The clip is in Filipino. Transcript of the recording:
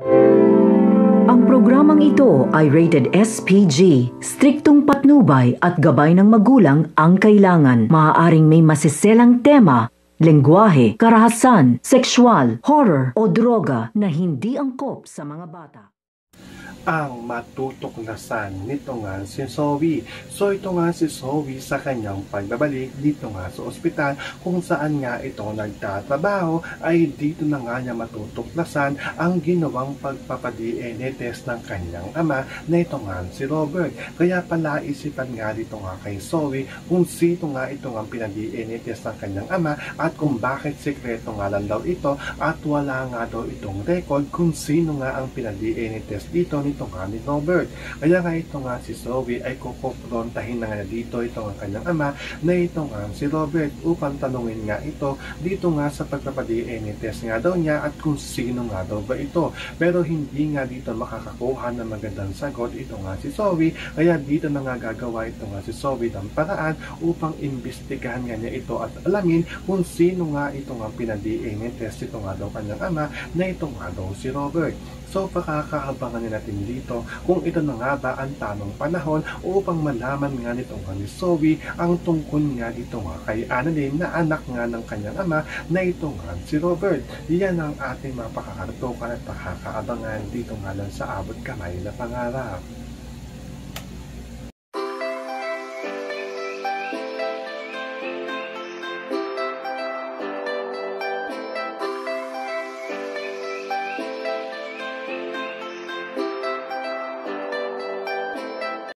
Ang programang ito ay rated SPG. Striktong patnubay at gabay ng magulang ang kailangan. Maaaring may masiselang tema, lengguwahe, karahasan, sexual, horror o droga na hindi angkop sa mga bata. Ang matutuklasan nito nga si Zoe. So ito nga si Zoe sa kanyang pagbabalik dito nga sa ospital kung saan nga ito nagtatrabaho ay dito na nga niya matutuklasan ang ginawang pagpapa-DNA test ng kanyang ama na ito nga si Robert. Kaya pala isipan nga dito nga kay Zoe kung sino nga ito nga pinag-DNA test ng kanyang ama at kung bakit sekreto nga lang daw ito at wala nga daw itong record kung sino nga ang pinag-DNA test dito nito nga ni Robert. Kaya nga ito nga si Zoe ay kukumprontahin na nga dito ito nga kanyang ama na ito nga si Robert upang tanungin nga ito dito nga sa pagpapa-DNA test nga daw niya at kung sino nga daw ba ito. Pero hindi nga dito makakakuha ng magandang sagot ito nga si Zoe, kaya dito na nga gagawa ito nga si Zoe ng paraan upang imbestigahan nga niya ito at alamin kung sino nga ito nga pinag-DNA test ito nga daw kanyang ama na ito nga daw si Robert. So pakakaabangan natin dito kung ito na nga ba ang tamang panahon upang malaman nga nito nga ni Zoe ang tungkol nga dito nga kay Annalyn na anak nga ng kanyang ama na ito nga si Robert. Yan ang ating mga pakakarotokan at pakakaabangan dito nga lang sa Abot Kamay na Pangarap.